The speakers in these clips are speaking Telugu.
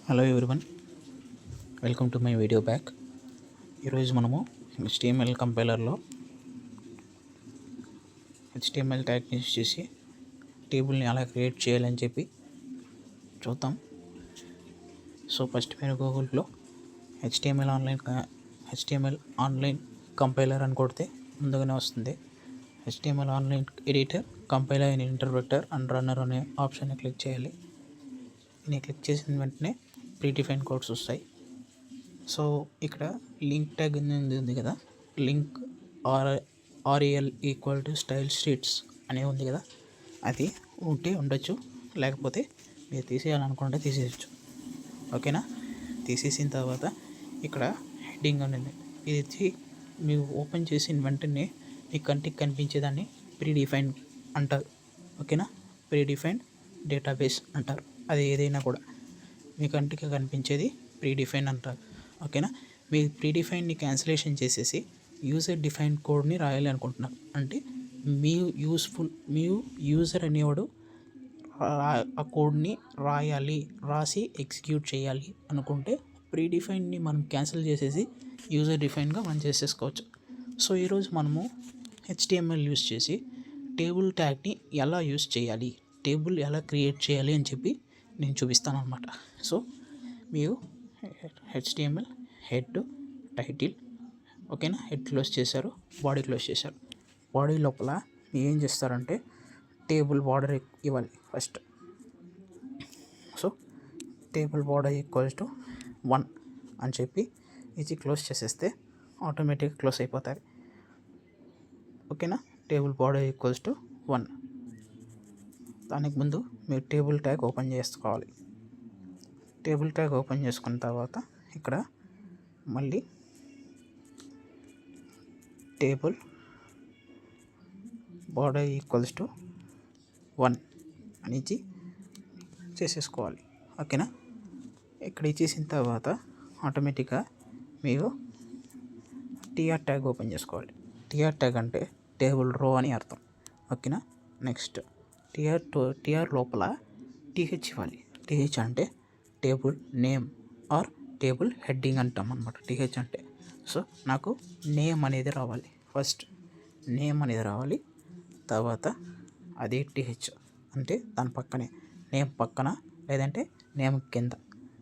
Hello everyone, welcome to my video back. ఈరోజు మనము HTML కంపైలర్లో HTML ట్యాగ్ని యూస్ చేసి టేబుల్ని ఎలా క్రియేట్ చేయాలని చెప్పి చూద్దాం. సో ఫస్ట్ మీరు గూగుల్లో HTML ఆన్లైన్ కంపైలర్ అని కొడితే ముందుగానే వస్తుంది. HTML online editor, compiler and interpreter and runner అనే ఆప్షన్ని క్లిక్ చేయాలి. నేను క్లిక్ చేసిన వెంటనే ప్రీడిఫైన్ కోడ్స్ వస్తాయి. సో ఇక్కడ లింక్ ట్యాగ్ ఉంది కదా, లింక్ REL = స్టైల్ షీట్స్ అనే ఉంది కదా, అది ఉంటే ఉండొచ్చు, లేకపోతే మీరు తీసేయాలనుకుంటే తీసేయచ్చు. ఓకేనా? తీసేసిన తర్వాత ఇక్కడ హెడ్డింగ్ అనేది ఇది మీరు ఓపెన్ చేసిన వెంటనే మీ కంటికి కనిపించేదాన్ని ప్రీడిఫైన్ అంటారు. ఓకేనా? ప్రీడిఫైన్డ్ డేటాబేస్ అంటారు. అది ఏదైనా కూడా మీ కంటికి కనిపించేది ప్రీడిఫైన్ అంటారు. ఓకేనా? మీ ప్రీడిఫైన్ని క్యాన్సిలేషన్ చేసేసి యూజర్ డిఫైన్డ్ కోడ్ని రాయాలి అనుకుంటున్నారు. అంటే మీ యూజర్ అనేవాడు ఆ కోడ్ని రాసి ఎగ్జిక్యూట్ చేయాలి అనుకుంటే ప్రీడిఫైన్ని మనం క్యాన్సిల్ చేసేసి యూజర్ డిఫైన్గా మనం చేసేసుకోవచ్చు. సో ఈరోజు మనము HTML యూస్ చేసి టేబుల్ ట్యాగ్ని ఎలా యూస్ చేయాలి, టేబుల్ ఎలా క్రియేట్ చేయాలి అని చెప్పి నేను చూపిస్తాను అనమాట. సో మీరు HTML హెడ్, టైటిల్, ఓకేనా, హెడ్ క్లోజ్ చేశారు, బాడీ క్లోజ్ చేశారు. బాడీ లోపల ఏం చేస్తారంటే టేబుల్ బార్డర్ ఇవ్వాలి ఫస్ట్. సో టేబుల్ బార్డర్ =1 అని చెప్పి ఇది క్లోజ్ చేసేస్తే ఆటోమేటిక్గా క్లోజ్ అయిపోతుంది. ఓకేనా? Table border =1. దానికి ముందు మీరు టేబుల్ ట్యాగ్ ఓపెన్ చేసుకోవాలి. టేబుల్ ట్యాగ్ ఓపెన్ చేసుకున్న తర్వాత ఇక్కడ మళ్ళీ టేబుల్ బార్డర్ =1 అని చేసేసుకోవాలి. ఓకేనా? ఇక్కడ ఇచ్చేసిన తర్వాత ఆటోమేటిక్గా మీరు TR ట్యాగ్ ఓపెన్ చేసుకోవాలి. TR ట్యాగ్ అంటే టేబుల్ రో అని అర్థం. ఓకేనా? నెక్స్ట్ TR లోపల TH ఇవ్వాలి. TH అంటే table name or table heading అంటాం అనమాట. TH అంటే సో నాకు నేమ్ అనేది రావాలి. ఫస్ట్ నేమ్ అనేది రావాలి, తర్వాత అదే TH అంటే దాని పక్కనే నేమ్ పక్కన, లేదంటే నేమ్ కింద.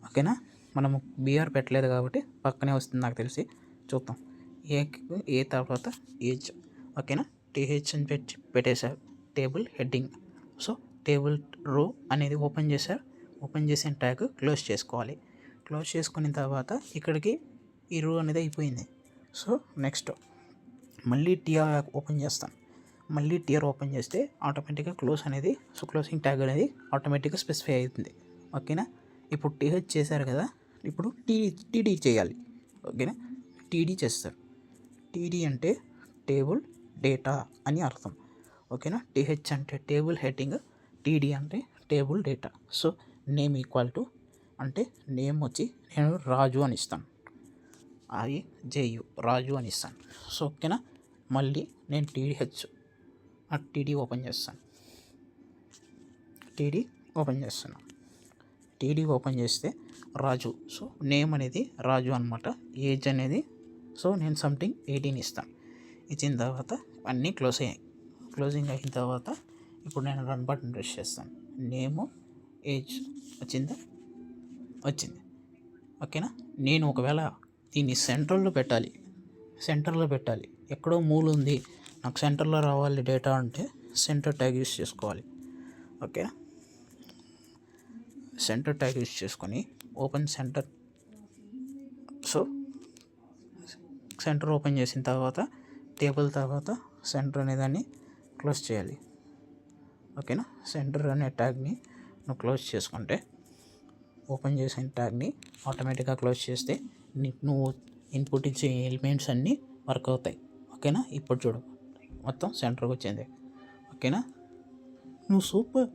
ఓకేనా? మనము BR పెట్టలేదు కాబట్టి పక్కనే వస్తుంది నాకు తెలిసి. చూద్దాం. ఏ తర్వాత ఏజ్. ఓకేనా? TH అని పెట్టేశారు టేబుల్ హెడ్డింగ్. సో టేబుల్ రో అనేది ఓపెన్ చేశారు. ఓపెన్ చేసిన ట్యాగ్ క్లోజ్ చేసుకోవాలి. క్లోజ్ చేసుకున్న తర్వాత ఇక్కడికి ఈ రో అనేది అయిపోయింది. సో నెక్స్ట్ మళ్ళీ TR ఓపెన్ చేస్తాను. మళ్ళీ TR ఓపెన్ చేస్తే ఆటోమేటిక్గా క్లోజింగ్ ట్యాగ్ అనేది ఆటోమేటిక్గా స్పెసిఫై అవుతుంది. ఓకేనా? ఇప్పుడు TH చేశారు కదా, ఇప్పుడు TD చేయాలి. ఓకేనా? TD చేస్తారు. TD అంటే టేబుల్ డేటా అని అర్థం. ఓకేనా? TH అంటే టేబుల్ హెడ్డింగ్, TD అంటే టేబుల్ డేటా. సో నేమ్ = అంటే నేమ్ వచ్చి నేను రాజు అని ఇస్తాను. రాజు అని ఇస్తాను. సో ఓకేనా? మళ్ళీ నేను TD ఓపెన్ చేస్తాను. TD ఓపెన్ చేస్తే రాజు. సో నేమ్ అనేది రాజు అనమాట. ఏజ్ అనేది సో నేను సంథింగ్ 18 ఇస్తాను. ఇచ్చిన తర్వాత అన్నీ క్లోజ్ అయ్యాయి. క్లోజింగ్ అయిన తర్వాత ఇప్పుడు నేను రన్ బటన్ ప్రెస్ చేస్తాను. నేము, ఏజ్ వచ్చింది. ఓకేనా? నేను ఒకవేళ దీన్ని సెంటర్లో పెట్టాలి, ఎక్కడో మూల ఉంది, నాకు సెంటర్లో రావాలి డేటా అంటే సెంటర్ ట్యాగ్ యూస్ చేసుకోవాలి. ఓకే? సెంటర్ ట్యాగ్ యూస్ చేసుకొని open centre. So centre open చేసిన తర్వాత టేబుల్ తర్వాత సెంటర్ అనే దాన్ని క్లోజ్ చేయాలి. ఓకేనా? సెంటర్ అనే ట్యాగ్ని నువ్వు క్లోజ్ చేసుకుంటే ఓపెన్ చేసిన ట్యాగ్ని ఆటోమేటిక్గా క్లోజ్ చేస్తే నువ్వు ఇన్పుట్ ఇచ్చే ఎలిమెంట్స్ అన్నీ వర్క్ అవుతాయి. ఓకేనా? ఇప్పుడు చూడు, మొత్తం సెంటర్కి వచ్చింది. ఓకేనా? నువ్వు సూపర్.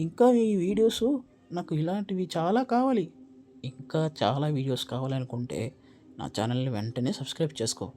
ఇంకా ఈ వీడియోస్ నాకు ఇలాంటివి చాలా కావాలి. ఇంకా చాలా వీడియోస్ కావాలనుకుంటే నా ఛానల్ని వెంటనే సబ్స్క్రైబ్ చేసుకో.